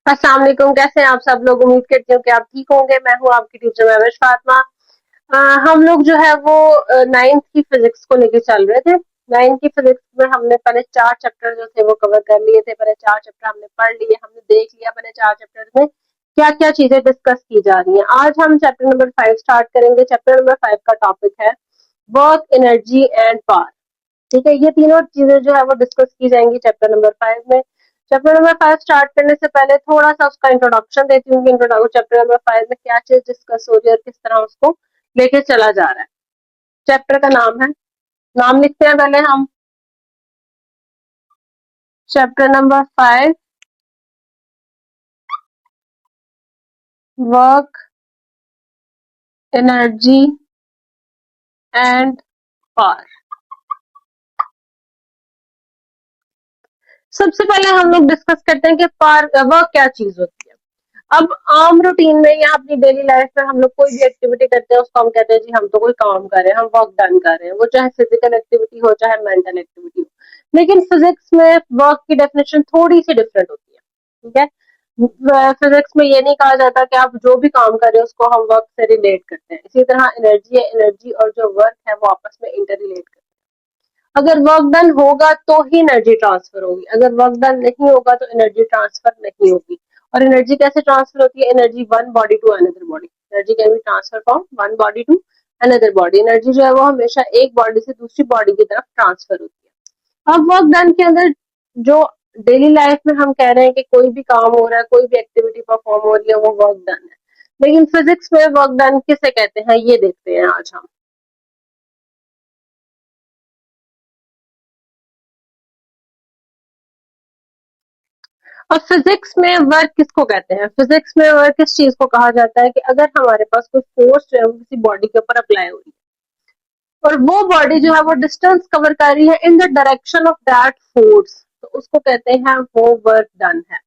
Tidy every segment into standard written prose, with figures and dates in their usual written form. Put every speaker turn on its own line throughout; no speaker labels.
अस्सलाम वालेकुम। कैसे हैं आप सब लोग? उम्मीद करती हूँ कि आप ठीक होंगे। मैं हूँ आपकी टीचर महविश फातिमा। हम लोग जो है वो नाइन्थ की फिजिक्स को लेके चल रहे थे। नाइन्थ की फिजिक्स में हमने पहले 4 चैप्टर जो थे वो कवर कर लिए थे। पहले 4 चैप्टर हमने पढ़ लिए, हमने देख लिया पहले 4 चैप्टर में क्या क्या चीजें डिस्कस की जा रही हैं। आज हम चैप्टर नंबर 5 स्टार्ट करेंगे। चैप्टर नंबर 5 का टॉपिक है वर्क, एनर्जी एंड पावर। ठीक है, ये तीनों चीजें जो है वो डिस्कस की जाएंगी चैप्टर नंबर 5 में। चैप्टर नंबर 5 स्टार्ट करने से पहले थोड़ा सा उसका इंट्रोडक्शन देती हूँ कि इंट्रोडक्शन चैप्टर नंबर 5 में क्या चीज डिस्कस हो रही है और किस तरह उसको लेके चला जा रहा है। चैप्टर का नाम है, नाम लिखते हैं पहले हम। Chapter number 5, work, energy and power. सबसे पहले हम लोग डिस्कस करते हैं कि वर्क क्या चीज होती है। अब आम रूटीन में या अपनी डेली लाइफ में हम लोग कोई भी एक्टिविटी करते हैं उसको हम कहते हैं जी हम तो कोई काम कर रहे हैं, हम वर्क डन कर रहे हैं, वो चाहे फिजिकल एक्टिविटी हो चाहे मेंटल एक्टिविटी हो। लेकिन फिजिक्स में वर्क की डेफिनेशन थोड़ी सी डिफरेंट होती है। ठीक है, फिजिक्स में ये नहीं कहा जाता कि आप जो भी काम कर रहे हो उसको हम वर्क से रिलेट करते हैं। इसी तरह एनर्जी है, एनर्जी और जो वर्क है वो आपस में इंटर रिलेट करते हैं। अगर वर्क डन होगा तो ही एनर्जी ट्रांसफर होगी, अगर वर्क डन नहीं होगा तो एनर्जी ट्रांसफर नहीं होगी। और एनर्जी कैसे ट्रांसफर होती है? Energy one body to another body. Energy can be transfer from one body to another body. Energy जो है वो हमेशा एक बॉडी से दूसरी बॉडी की तरफ ट्रांसफर होती है। अब वर्क डन के अंदर जो डेली लाइफ में हम कह रहे हैं कि कोई भी काम हो रहा है, कोई भी एक्टिविटी परफॉर्म हो रही है, वो वर्क डन है। लेकिन फिजिक्स में वर्क डन किसे कहते हैं ये देखते हैं आज हम। और फिजिक्स में वर्क किसको कहते हैं? फिजिक्स में वर्क किस चीज को कहा जाता है कि अगर हमारे पास कोई फोर्स जो है वो किसी बॉडी के ऊपर अप्लाई हो रही है और वो बॉडी जो है वो डिस्टेंस कवर कर रही है इन the direction of that force, तो उसको कहते हैं वो वर्क डन है।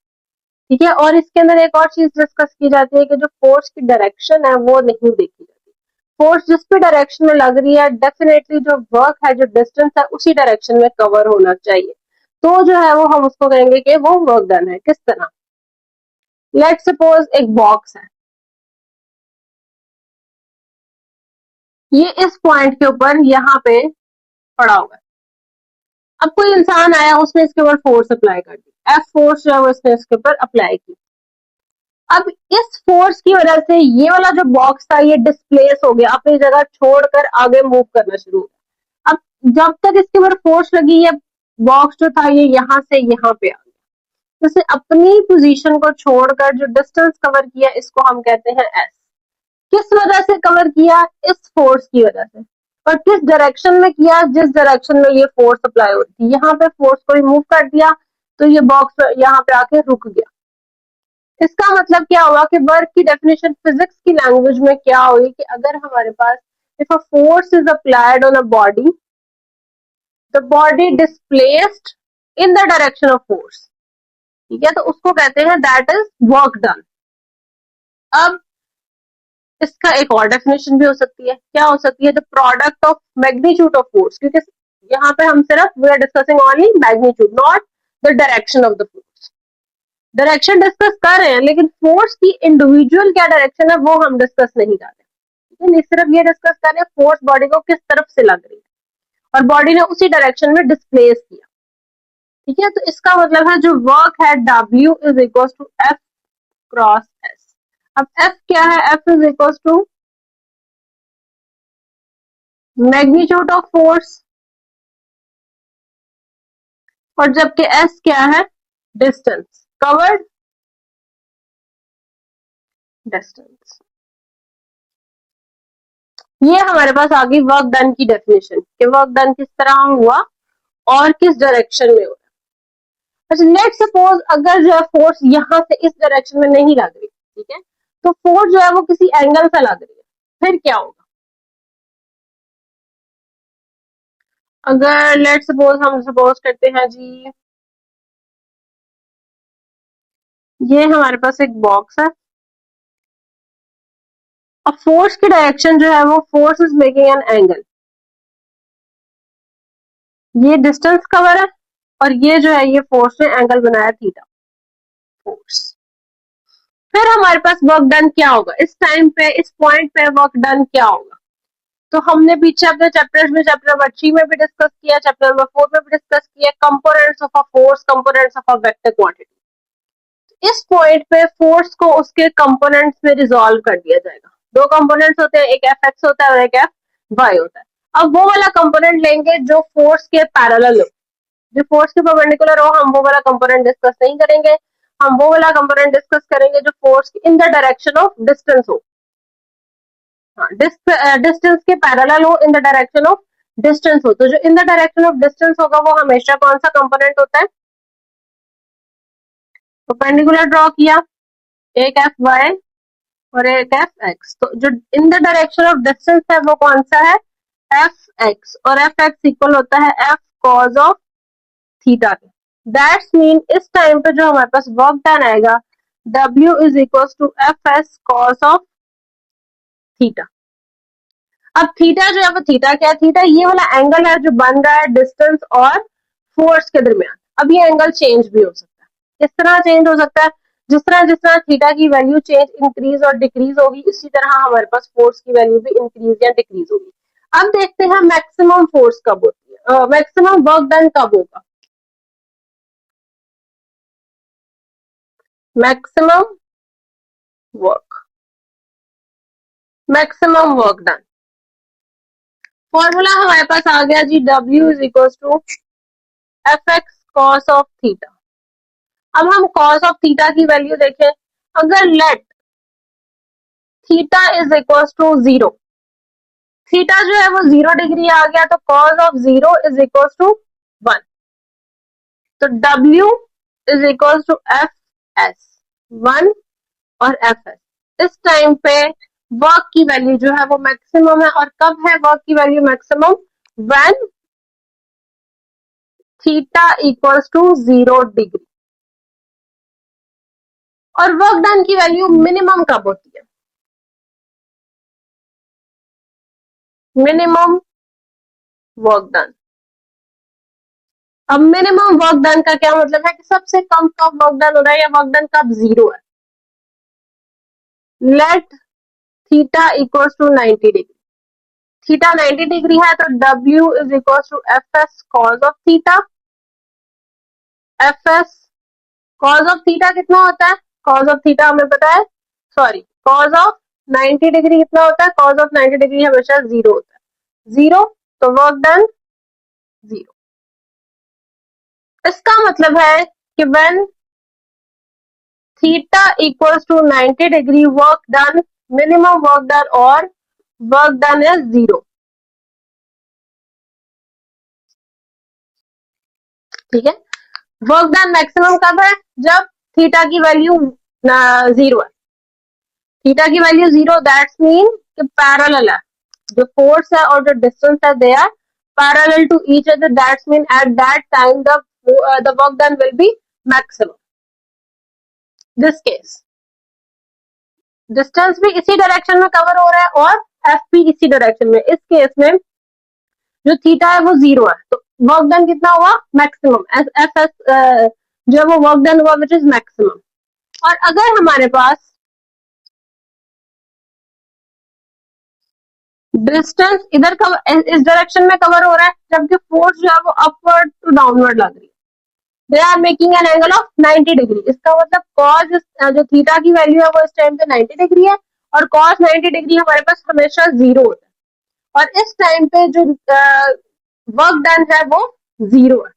ठीक है, और इसके अंदर एक और चीज डिस्कस की जाती है कि जो फोर्स की डायरेक्शन है वो नहीं देखी जाती। फोर्स जिस भी डायरेक्शन में लग रही है डेफिनेटली जो वर्क है, जो डिस्टेंस है उसी डायरेक्शन में कवर होना चाहिए। तो जो है वो हम उसको कहेंगे कि वो वर्क डन है। किस तरह? लेट सपोज एक बॉक्स है, ये इस पॉइंट के ऊपर यहाँ पे पड़ा हुआ है। अब कोई इंसान आया, उसने इसके ऊपर फोर्स अप्लाई कर दी, एफ फोर्स जो है वो इसने इसके ऊपर अप्लाई की। अब इस फोर्स की वजह से ये वाला जो बॉक्स था ये डिस्प्लेस हो गया, अपनी जगह छोड़कर आगे मूव करना शुरू हो गया। अब जब तक इसके ऊपर फोर्स लगी, ये बॉक्स जो था ये यहाँ से यहाँ पे आ गया। जैसे अपनी पोजीशन को छोड़कर जो डिस्टेंस कवर किया इसको हम कहते हैं एस। किस वजह से कवर किया? इस फोर्स की वजह से। और किस डायरेक्शन में किया? जिस डायरेक्शन में ये फोर्स अप्लाई हो रही थी। यहाँ पे फोर्स को रिमूव कर दिया तो ये बॉक्स यहाँ पे आके रुक गया। इसका मतलब क्या हुआ कि वर्क की डेफिनेशन फिजिक्स की लैंग्वेज में क्या हुई कि अगर हमारे पास if a force is applied on a body, the body displaced in the direction of force. ठीक है, तो उसको कहते हैं दैट इज वर्क डन। अब इसका एक और डेफिनेशन भी हो सकती है। क्या हो सकती है? The product of magnitude of force, क्योंकि यहाँ पे हम सिर्फ we are discussing only magnitude, not the direction of the force. Direction discuss कर रहे हैं लेकिन फोर्स की इंडिविजुअल क्या डायरेक्शन है वो हम डिस्कस नहीं कर रहे। लेकिन सिर्फ ये डिस्कस कर रहे हैं फोर्स बॉडी को किस तरफ से लग रही है और बॉडी ने उसी डायरेक्शन में डिस्प्लेस किया। ठीक है, तो इसका मतलब है जो वर्क है W is equal to F cross S. अब एफ क्या है? F is equal to magnitude of force, और जबकि एस क्या है? Distance covered distance. ये हमारे पास आ गई वर्क डन की डेफिनेशन कि वर्क डन किस तरह हुआ और किस डायरेक्शन में हो रहा है। अच्छा, लेट सपोज अगर जो है फोर्स यहां से इस डायरेक्शन में नहीं लग रही, ठीक है, तो फोर्स जो है वो किसी एंगल से लग रही है, फिर क्या होगा? अगर लेट सपोज हम सपोज करते हैं जी ये हमारे पास एक बॉक्स है और फोर्स की डायरेक्शन जो है वो force is making an angle. ये डिस्टेंस कवर है और ये जो है ये फोर्स ने एंगल बनाया थीटा, फोर्स। फिर हमारे पास वर्क डन क्या होगा, इस टाइम पे इस पॉइंट पे वर्क डन क्या होगा। तो हमने पीछे अपने चैप्टर्स में चैप्टर नंबर 3 में भी डिस्कस किया, चैप्टर नंबर 4 में भी डिस्कस किया, components of a force, components of a vector quantity. इस पॉइंट पे फोर्स को उसके कंपोनेंट्स में रिजॉल्व कर दिया जाएगा। दो कंपोनेंट्स होते हैं, एक एफ एक्स होता है और एक एफ वाई होता है। अब वो वाला कंपोनेंट लेंगे जो फोर्स के पैरेलल हो, जो फोर्स के परपेंडिकुलर हो, हम वो वाला कंपोनेंट डिस्कस नहीं करेंगे। हम वो वाला कंपोनेंट डिस्कस करेंगे जो force in the direction of distance हो, डिस्टेंस के पैरेलल हो, इन द डायरेक्शन ऑफ डिस्टेंस हो। तो जो in the direction of distance होगा वो हमेशा कौन सा कंपोनेंट होता है, परपेंडिकुलर ड्रॉ किया, एक एफ वाई और एक एफ एक्स। तो जो in the direction of distance है वो कौन सा है, एफ एक्स, और एफ एक्स इक्वल होता है एफ कॉज ऑफ थीटा के। दैट्स मीन इस टाइम पे जो हमारे पास वर्क डन आएगा, W is equal to F S cos of theta. अब थीटा जो है वो थीटा क्या है, थीटा ये वाला एंगल है जो बन रहा है डिस्टेंस और फोर्स के दरमियान। अब ये एंगल चेंज भी हो सकता है, किस तरह चेंज हो सकता है, जिस तरह थीटा की वैल्यू चेंज इंक्रीज और डिक्रीज होगी, इसी तरह हमारे पास फोर्स की वैल्यू भी इंक्रीज या डिक्रीज होगी। अब देखते हैं मैक्सिमम फोर्स कब होती है, मैक्सिमम वर्क डन कब होगा। Maximum work, maximum work done, formula हमारे पास आ गया जी, W is equal to F X cos of theta. अब हम कॉस ऑफ थीटा की वैल्यू देखें, अगर let theta is equal to 0, theta जो है वो 0 डिग्री आ गया, तो cos of 0 is equal to 1। तो W is equal to F S 1 और एफ एस। इस टाइम पे वर्क की वैल्यू जो है वो मैक्सिमम है, और कब है वर्क की value maximum, when theta equals to 0 degree. और वर्क डन की वैल्यू मिनिमम कब होती है, मिनिमम वर्क डन। अब मिनिमम वर्क डन का क्या मतलब है कि सबसे कम कब वर्क डन हो रहा है, या वर्क डन कब 0 है। Let theta equals to 90 degree, theta 90 degree है, तो W is equals to F S cos of theta. F S cos of theta कितना होता है, कॉस ऑफ थीटा हमें पता है, सॉरी कॉस ऑफ 90 डिग्री कितना होता है, कॉस ऑफ 90 डिग्री हमेशा 0 होता है, 0, तो वर्क डन 0। इसका मतलब है कि when theta equals to 90 degree, work done, minimum work done और वर्क डन इज 0। ठीक है, वर्क डन मैक्सिमम कब है, जब थीटा की वैल्यू 0 है, थीटा की वैल्यू 0, दैट्स मीन कि पैरेलल है, जो फोर्स है और जो डिस्टेंस है they are parallel to each other, that's mean at that time the work done will be maximum. This case distance भी इसी डायरेक्शन में कवर हो रहा है और एफ भी इसी डायरेक्शन में, इस केस में जो थीटा है वो 0 है, तो वर्क डन कितना हुआ, मैक्सिमम, एफ एस जो है वो वर्क डन हुआ विच इज मैक्सिमम। और अगर हमारे पास डिस्टेंस इधर इस डायरेक्शन में कवर हो रहा है, जबकि फोर्स जो है वो अपवर्ड टू डाउनवर्ड लग रही है, they are making an angle of 90 degree. इसका मतलब कॉस जो थीटा की वैल्यू है वो इस टाइम पे 90 डिग्री है, और कॉस 90 डिग्री हमारे पास हमेशा 0 होता है, और इस टाइम पे जो वर्क डन है वो 0 है,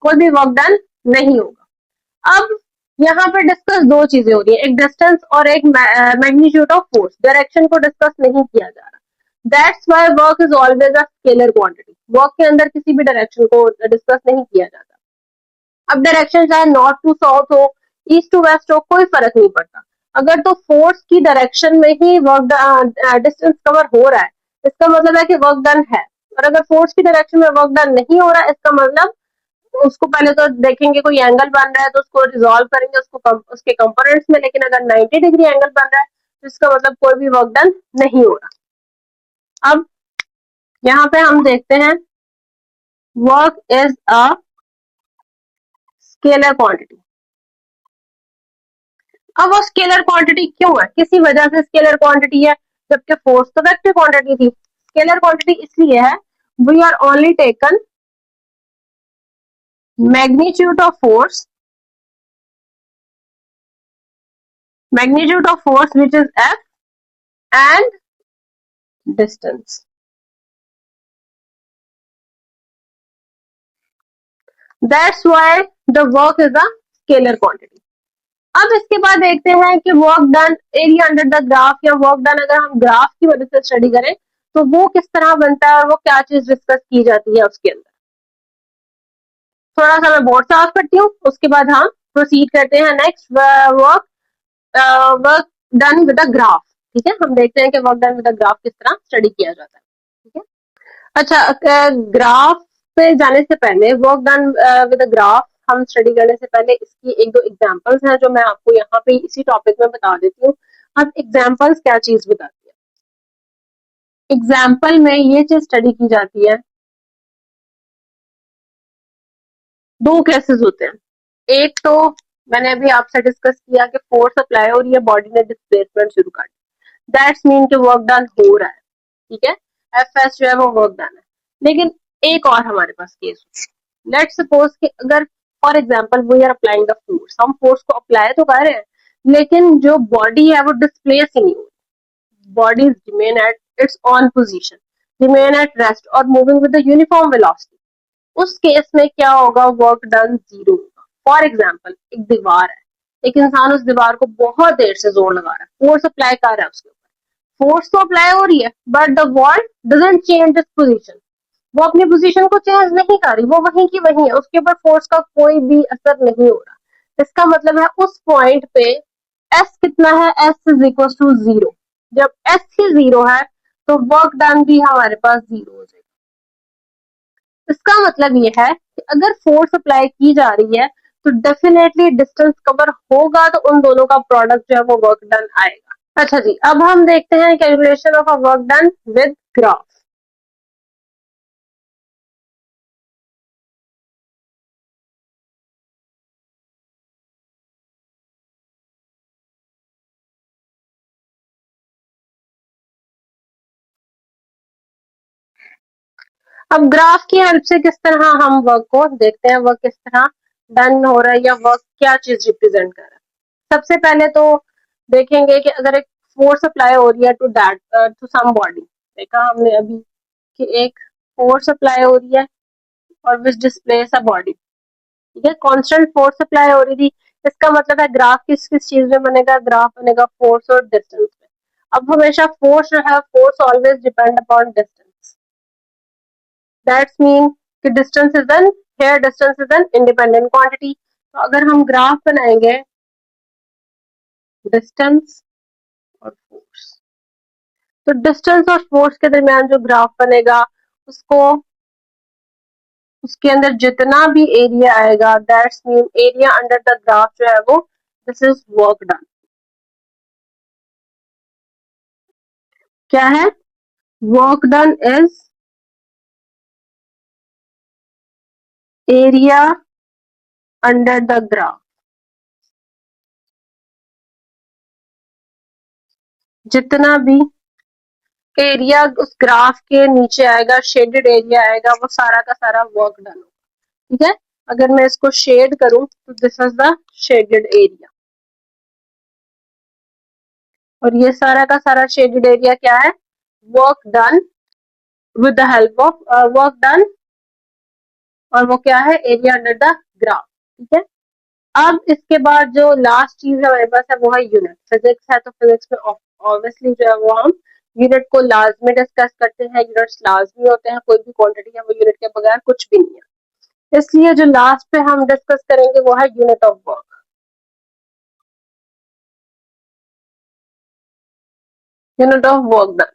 कोई भी वर्क डन नहीं होगा। अब यहाँ पे डिस्कस दो चीजें हो रही है, एक डिस्टेंस और एक मैग्नीट्यूड ऑफ फोर्स, डायरेक्शन को डिस्कस नहीं किया जा रहा। That's why work is always a scalar quantity, work के अंदर किसी भी डायरेक्शन को डिस्कस नहीं किया जाता। अब डायरेक्शन चाहे नॉर्थ टू साउथ हो, ईस्ट टू वेस्ट हो, कोई फर्क नहीं पड़ता। अगर तो फोर्स की डायरेक्शन में ही वर्क डिस्टेंस कवर हो रहा है, इसका मतलब है कि वर्क डन है। और अगर फोर्स की डायरेक्शन में वर्क डन नहीं हो रहा है, इसका मतलब उसको पहले तो देखेंगे कोई एंगल बन रहा है तो उसको रिजॉल्व करेंगे उसके कंपोनेंट्स में, लेकिन अगर 90 डिग्री एंगल बन रहा है तो इसका मतलब कोई भी वर्क डन नहीं हो रहा। अब यहाँ पे हम देखते हैं, work is a scalar quantity. अब वो स्केलर क्वांटिटी क्यों है, किसी वजह से स्केलर क्वांटिटी है, जबकि फोर्स तो वेक्टर क्वांटिटी थी। स्केलर क्वांटिटी इसलिए है, we are only taken magnitude of force, which is f, and distance. That's why the work is a scalar quantity. अब इसके बाद देखते हैं कि work done area under the graph, या वर्क डन अगर हम ग्राफ की मदद से स्टडी करें तो वो किस तरह बनता है और वो क्या चीज डिस्कस की जाती है उसके अंदर। थोड़ा सा मैं बोर्ड साफ करती हूँ, उसके बाद हम प्रोसीड करते हैं next work, work done with the graph. ठीक है, हम देखते हैं कि work done with the graph किस तरह स्टडी किया जाता है। ठीक है, अच्छा, ग्राफ पे जाने से पहले, work done with a graph हम स्टडी करने से पहले इसकी एक दो एग्जांपल्स हैं जो मैं आपको यहाँ पे इसी टॉपिक में बता देती हूँ। अब एग्जांपल्स क्या चीज बताती है, एग्जांपल में ये चीज स्टडी की जाती है, दो केसेस होते हैं। एक तो मैंने अभी आपसे डिस्कस किया कि फोर्स अप्लाई हो रही है, बॉडी ने डिस्प्लेसमेंट शुरू कर दी, दैट्स मीन कि वर्क डन हो रहा है। ठीक है, एफ एस जो है वो वर्क डन है। लेकिन एक और हमारे पास केस होता है, लेट सपोज कि अगर for example we are applying the force, हम फोर्स को अप्लाई तो कर रहे हैं लेकिन जो बॉडी है वो डिस्प्लेस ही नहीं हो रही, body remain at its on position, remain at rest और moving with the uniform velocity. उस केस में क्या होगा, वर्क डन जीरो होगा। फॉर एग्जाम्पल एक दीवार है, एक इंसान उस दीवार को बहुत देर से जोर लगा रहा है, फोर्स अप्लाई कर रहा है उसके ऊपर, फोर्स तो अप्लाई हो रही है but the wall doesn't change its position, वो अपनी पोजीशन को चेंज नहीं कर रही, वो वहीं की वहीं है, उसके ऊपर फोर्स का कोई भी असर नहीं हो रहा। इसका मतलब है उस पॉइंट पे एस कितना है, S is equal to zero. जब एस ही जीरो है तो वर्क डन भी हमारे पास जीरो हो जाएगा। इसका मतलब ये है कि अगर फोर्स अप्लाई की जा रही है तो डेफिनेटली डिस्टेंस कवर होगा, तो उन दोनों का प्रोडक्ट जो है वो वर्क डन आएगा। अच्छा जी, अब हम देखते हैं calculation of a work done with graph. अब ग्राफ की हेल्प से किस तरह हम वर्क को देखते हैं, वर्क किस तरह डन हो रहा है या वर्क क्या चीज रिप्रेजेंट कर रहा है। सबसे पहले तो देखेंगे कि अगर एक फोर्स अप्लाई हो रही है to that to some body, देखा हमने अभी कि एक फोर्स अप्लाई हो रही है और विच डिस्प्लेस अ बॉडी। ठीक है, कांस्टेंट फोर्स अप्लाई हो रही थी, इसका मतलब है ग्राफ किस किस चीज में बनेगा, ग्राफ बनेगा फोर्स और डिस्टेंस में। अब हमेशा फोर्स जो है, force always depend upon distance, that's mean कि distance is an, here distance is an independent quantity. तो अगर हम ग्राफ बनाएंगे डिस्टेंस और फोर्स, तो डिस्टेंस और फोर्स के दरमियान जो ग्राफ बनेगा उसको, उसके अंदर जितना भी एरिया आएगा, that's mean area under the graph जो है वो, दिस इज वर्क डन। क्या है, work done is area under the graph, जितना भी एरिया उस ग्राफ के नीचे आएगा, शेडेड एरिया आएगा, वो सारा का सारा वर्क डन होगा। ठीक है, अगर मैं इसको शेड करूं तो this is the shaded area, और ये सारा का सारा शेडेड एरिया क्या है, work done with the help of work done, और वो क्या है, एरिया अंडर द ग्राफ। ठीक है, अब इसके बाद जो लास्ट चीज है हमारे पास है वो है यूनिट। फिजिक्स है तो फिजिक्स में ऑब्वियसली जो है वो हम यूनिट को लाजमी डिस्कस करते हैं, यूनिट्स लाजमी होते हैं, कोई भी क्वांटिटी है वो यूनिट के बगैर कुछ भी नहीं है। इसलिए जो लास्ट पे हम डिस्कस करेंगे वो है unit of work, unit of work done.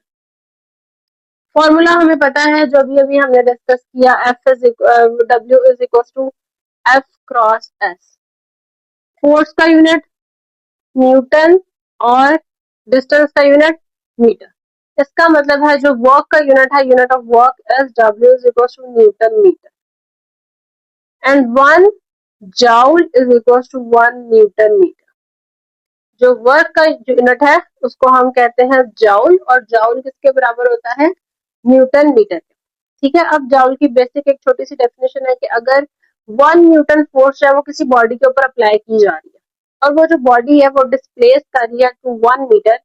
Formula हमें पता है जो अभी अभी हमने डिस्कस किया, F is W is equal to F cross S. Force का यूनिट न्यूटन और डिस्टेंस का यूनिट मीटर। इसका मतलब है जो वर्क का यूनिट है, unit of work is W is equal to newton metre, and one joule is equal to one newton metre. जो वर्क का जो यूनिट है उसको हम कहते हैं जाउल, और जाउल किसके बराबर होता है? Newton metre. ठीक है, अब जाउल की बेसिक एक छोटी सी डेफिनेशन है कि अगर 1 न्यूटन फोर्स है वो किसी बॉडी के ऊपर अप्लाई की जा रही है और वो जो बॉडी है वो डिस्प्लेस कर रही है to 1 metre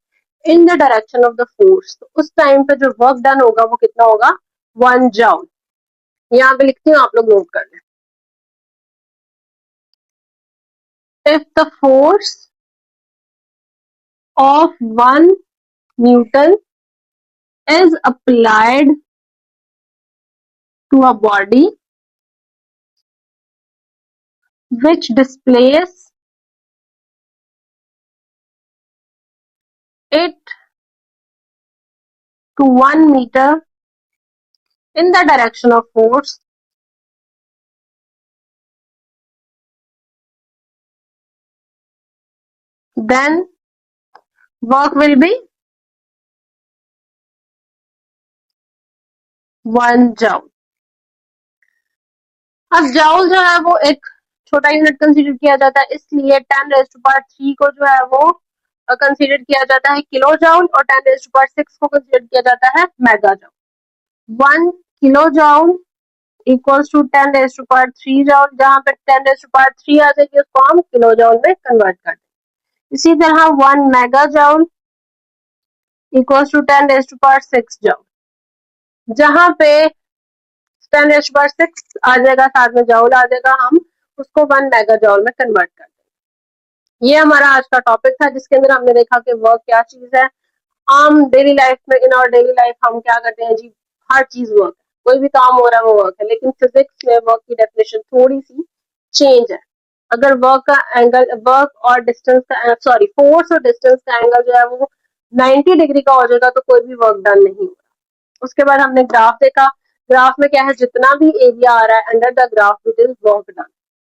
in the direction of the force, तो उस टाइम पे जो वर्क डन होगा वो कितना होगा? 1 जाउल। यहाँ पे लिखती हूँ, आप लोग नोट कर लें। If the force of 1 Newton is applied to a body which displaces it to 1 meter in the direction of force, then work will be 1 joule। अब जाउल जो है वो एक छोटा यूनिट कंसीडर किया जाता है, इसलिए 10⁻³ को जो है वो कंसीडर किया जाता है किलो जाउल और 10⁻6 को कंसीडर किया जाता है mega joule. 1 kilo joule equals to 10⁻³ joule, जहां पे 10⁻³ आ जाएगी उसको हम किलो जाउल में कन्वर्ट कर देंगे। इसी तरह 1 mega joule equals to 10⁻6 joule, जहां पे 10⁻6 आ जाएगा, साथ में जाउल आ जाएगा, हम उसको 1 मेगा जाउल में कन्वर्ट कर देंगे। ये हमारा आज का टॉपिक था जिसके अंदर हमने देखा कि वर्क क्या चीज है। आम डेली लाइफ में, इन आवर डेली लाइफ हम क्या करते हैं जी? हर चीज वर्क है, कोई भी काम हो रहा है वो वर्क है, लेकिन फिजिक्स में वर्क की डेफिनेशन थोड़ी सी चेंज है। अगर वर्क का एंगल, वर्क और डिस्टेंस का, सॉरी, फोर्स और डिस्टेंस का एंगल जो है वो 90 डिग्री का हो जाएगा तो कोई भी वर्क डन नहीं होगा। उसके बाद हमने ग्राफ देखा, ग्राफ में क्या है? जितना भी एरिया आ रहा है under the graph it is work done.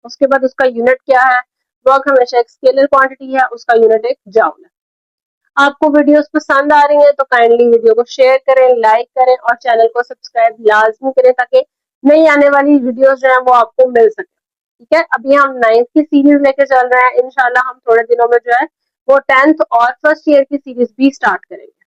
उसके बाद उसका यूनिट क्या है? वर्क हमेशा एक स्केलर क्वांटिटी है, उसका यूनिट एक जाउल है। आपको वीडियोस पसंद आ रही हैं तो काइंडली वीडियो को शेयर करें, लाइक करें और चैनल को सब्सक्राइब लाजमी करें ताकि नई आने वाली वीडियोस जो है वो आपको मिल सके। ठीक है, अभी हम 9th की सीरीज लेके चल रहे हैं, इंशाल्लाह हम थोड़े दिनों में जो है वो 10th और फर्स्ट ईयर की सीरीज भी स्टार्ट करेंगे।